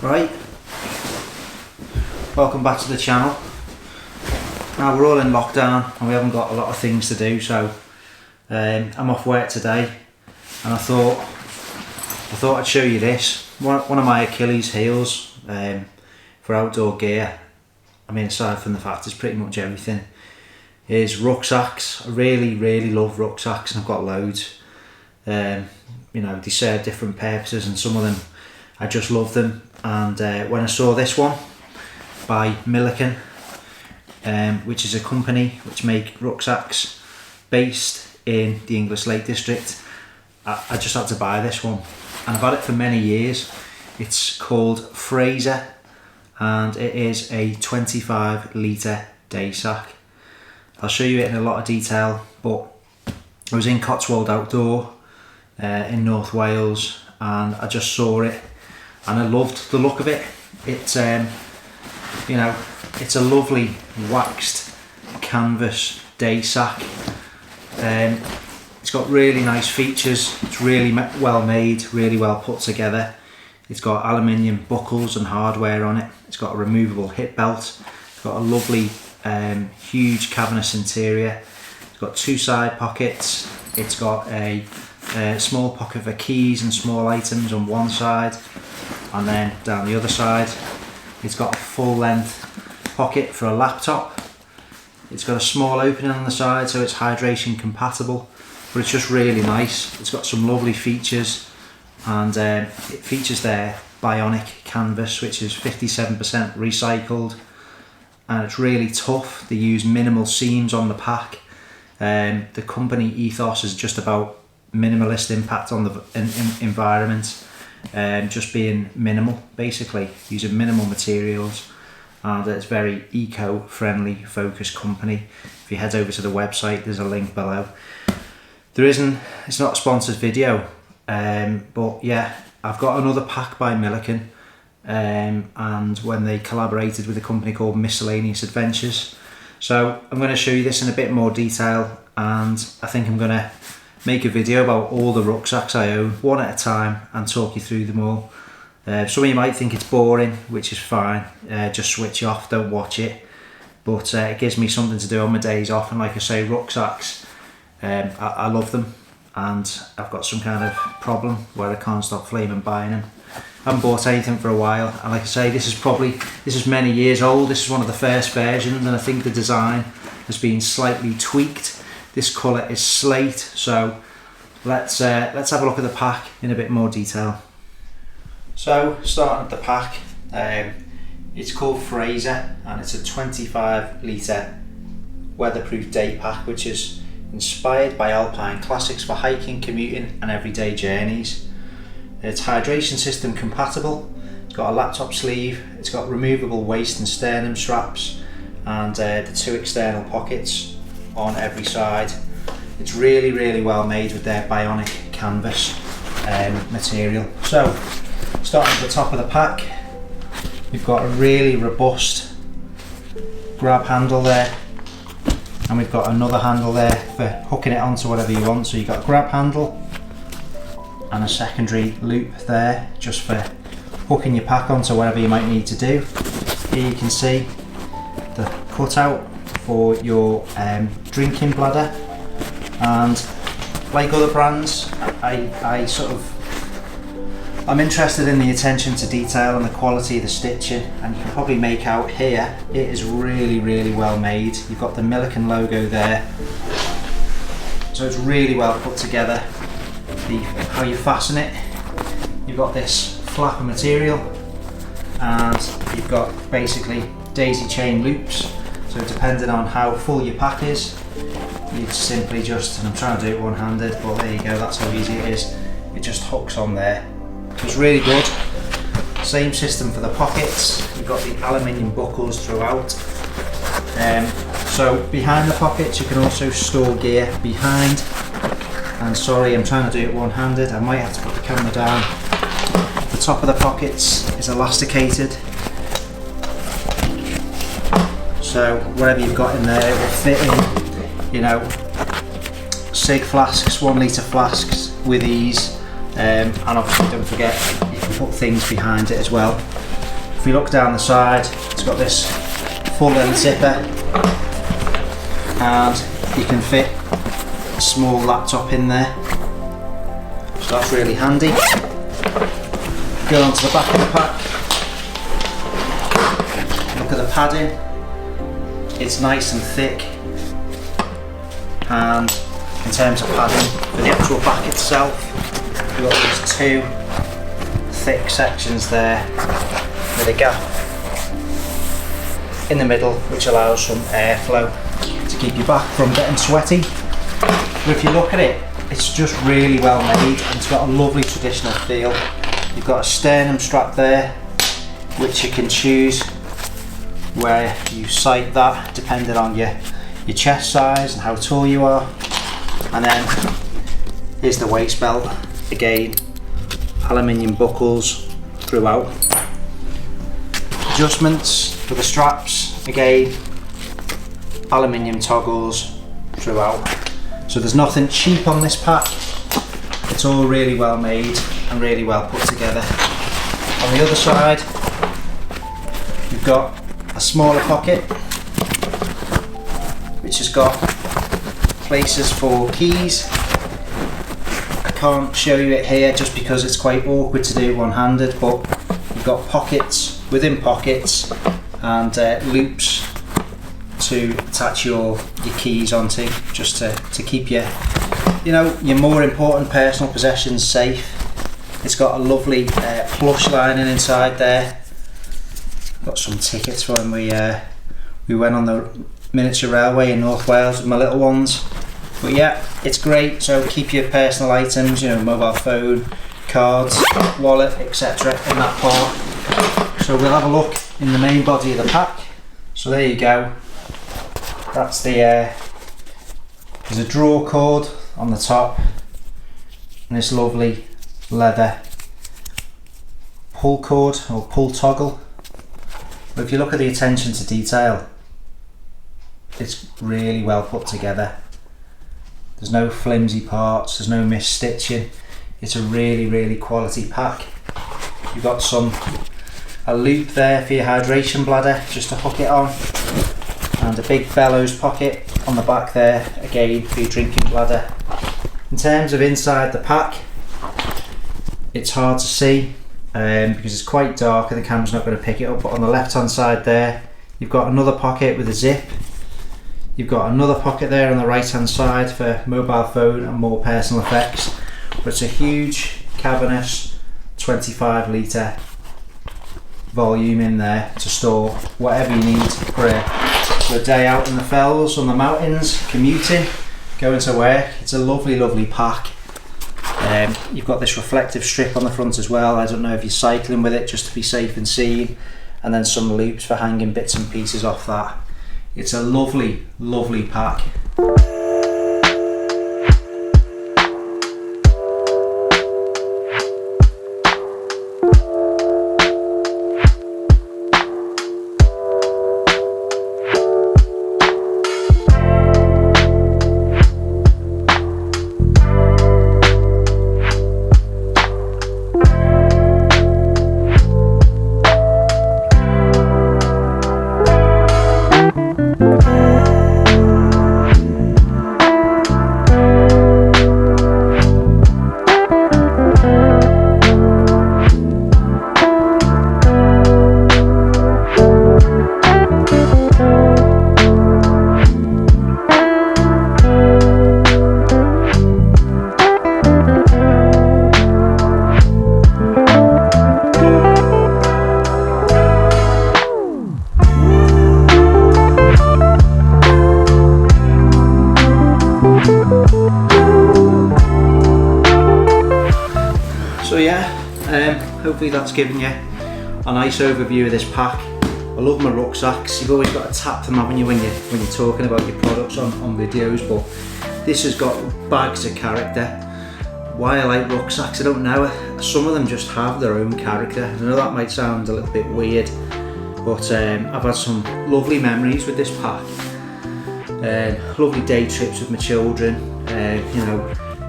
Right, welcome back to the channel. Now we're all in lockdown and we haven't got a lot of things to do, so I'm off work today, and I thought I'd show you this. One of my Achilles heels for outdoor gear, I mean aside from the fact it's pretty much everything, is rucksacks. I really love rucksacks, and I've got loads. You know, they serve different purposes, and some of them I just love them. And when I saw this one by Millican, which is a company which make rucksacks based in the English Lake District, I just had to buy this one, and I've had it for many years. It's called Fraser, and it is a 25 litre day sack. I'll show you it in a lot of detail, but I was in Cotswold Outdoor in North Wales, and I just saw it and I loved the look of it. It's you know, it's a lovely waxed canvas day sack. It's got really nice features. It's really well made, really well put together. It's got aluminium buckles and hardware on it. It's got a removable hip belt. It's got a lovely huge cavernous interior. It's got two side pockets. It's got a small pocket for keys and small items on one side, and then down the other side it's got a full length pocket for a laptop. It's got a small opening on the side so it's hydration compatible, but it's just really nice. It's got some lovely features, and it features their Bionic canvas, which is 57% recycled, and it's really tough. They use minimal seams on the pack. The company ethos is just about minimalist impact on the environment, just being minimal, basically using minimal materials, and it's very eco-friendly focused company. If you head over to the website, there's a link below. It's not a sponsored video, but yeah, I've got another pack by Millican, and when they collaborated with a company called Miscellaneous Adventures. So I'm going to show you this in a bit more detail, and I think I'm going to make a video about all the rucksacks I own, one at a time, and talk you through them all. Some of you might think it's boring, which is fine. Just switch off, don't watch it. But it gives me something to do on my days off, and like I say, rucksacks, I love them, and I've got some kind of problem where I can't stop flaming buying them. I haven't bought anything for a while, and like I say, this is many years old. This is one of the first versions, and I think the design has been slightly tweaked. This colour is slate, so let's have a look at the pack in a bit more detail. So starting at the pack, it's called Fraser, and it's a 25 litre weatherproof day pack, which is inspired by alpine classics for hiking, commuting and everyday journeys. It's hydration system compatible. It's got a laptop sleeve. It's got removable waist and sternum straps, and the two external pockets on every side. It's really well made with their Bionic canvas material. So starting at the top of the pack, we've got a really robust grab handle there, and we've got another handle there for hooking it onto whatever you want. So you've got a grab handle and a secondary loop there just for hooking your pack onto whatever you might need to do. Here you can see the cutout for your drinking bladder, and like other brands, I'm interested in the attention to detail and the quality of the stitching, and you can probably make out here it is really well made. You've got the Millican logo there, so it's really well put together. How you fasten it, you've got this flapper material, and you've got basically daisy chain loops. So depending on how full your pack is, you simply just, and I'm trying to do it one-handed, but there you go, that's how easy it is. It just hooks on there. It's really good. Same system for the pockets. You've got the aluminium buckles throughout. So behind the pockets you can also store gear behind. And sorry, I'm trying to do it one-handed. I might have to put the camera down. The top of the pockets is elasticated, so whatever you've got in there it will fit in, you know, cig flasks, 1 litre flasks with ease. And obviously don't forget, you put things behind it as well. If we look down the side, it's got this full length zipper, and you can fit a small laptop in there, so that's really handy. Go on to the back of the pack, look at the padding, it's nice and thick, and in terms of padding for the actual back itself, you've got these two thick sections there with a gap in the middle which allows some airflow to keep your back from getting sweaty. But if you look at it, it's just really well made, and it's got a lovely traditional feel. You've got a sternum strap there which you can choose where you sight that depending on your chest size and how tall you are. And then here's the waist belt, again aluminium buckles throughout. Adjustments for the straps, again aluminium toggles throughout. So there's nothing cheap on this pack, it's all really well made and really well put together. On the other side you've got a smaller pocket which has got places for keys. I can't show you it here just because it's quite awkward to do one-handed, but you've got pockets within pockets and loops to attach your keys onto, just to keep your more important personal possessions safe. It's got a lovely plush lining inside there. Got some tickets for when we went on the miniature railway in North Wales with my little ones. But yeah, it's great, so keep your personal items, mobile phone, cards, wallet, etc. in that part. So we'll have a look in the main body of the pack. So there you go. That's there's a draw cord on the top and this lovely leather pull cord or pull toggle. But if you look at the attention to detail, it's really well put together. There's no flimsy parts, there's no mis-stitching. It's a really quality pack. You've got a loop there for your hydration bladder just to hook it on, and a big bellows pocket on the back there again for your drinking bladder. In terms of inside the pack, it's hard to see because it's quite dark and the camera's not going to pick it up, but on the left hand side there you've got another pocket with a zip. You've got another pocket there on the right hand side for mobile phone and more personal effects. But it's a huge cavernous 25 litre volume in there to store whatever you need for a day out in the fells, on the mountains, commuting, going to work. It's a lovely pack. You've got this reflective strip on the front as well. I don't know if you're cycling with it, just to be safe and seen, and then some loops for hanging bits and pieces off that. It's a lovely pack. So yeah, hopefully that's given you a nice overview of this pack. I love my rucksacks. You've always got to tap them, haven't you, when you're talking about your products on videos, but this has got bags of character. Why I like rucksacks, I don't know. Some of them just have their own character. I know that might sound a little bit weird, but I've had some lovely memories with this pack. Lovely day trips with my children,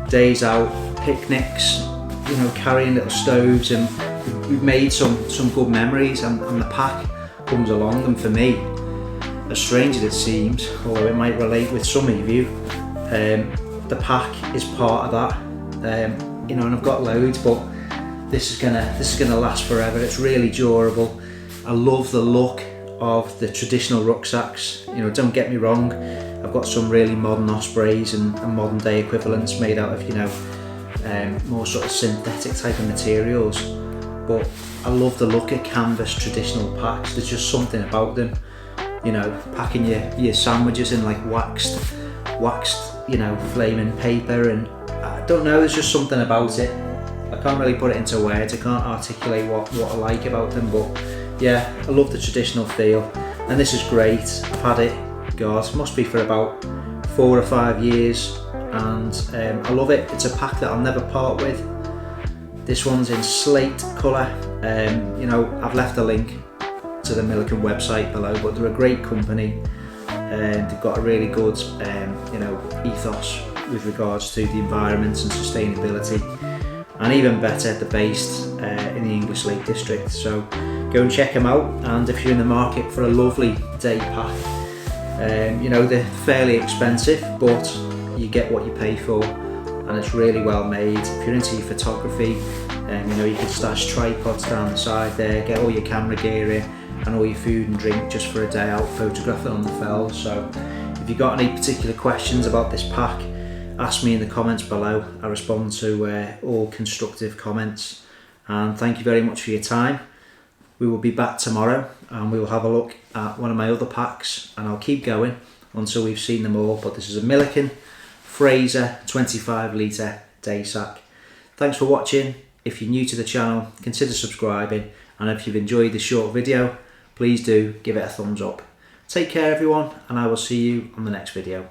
days out, picnics, carrying little stoves and we've made some good memories, and the pack comes along, and for me, as strange as it seems, although it might relate with some of you, the pack is part of that. You know, and I've got loads, but this is gonna last forever. It's really durable. I love the look of the traditional rucksacks. You know, don't get me wrong, I've got some really modern Ospreys and modern day equivalents made out of, you know, more sort of synthetic type of materials, but I love the look of canvas traditional packs. There's just something about them, you know, packing your sandwiches in like waxed, you know, flaming paper, and I don't know, there's just something about it. I can't really put it into words, I can't articulate what I like about them, but yeah, I love the traditional feel, and this is great. I've had it, God, must be for about 4 or 5 years, and I love it. It's a pack that I'll never part with. This one's in slate colour. You know, I've left a link to the Millican website below, but they're a great company, and they've got a really good, you know, ethos with regards to the environment and sustainability, and even better, they're based in the English Lake District. So go and check them out, and if you're in the market for a lovely day pack, you know, they're fairly expensive, but you get what you pay for, and it's really well made. If you're into your photography, you know, you can stash tripods down the side there, get all your camera gear in, and all your food and drink just for a day out photographing on the fells. So if you've got any particular questions about this pack, ask me in the comments below. I respond to all constructive comments, and thank you very much for your time. We will be back tomorrow, and we will have a look at one of my other packs, and I'll keep going until we've seen them all. But this is a Millican Fraser 25 litre day sack. Thanks for watching. If you're new to the channel, consider subscribing, and if you've enjoyed this short video, please do give it a thumbs up. Take care everyone, and I will see you on the next video.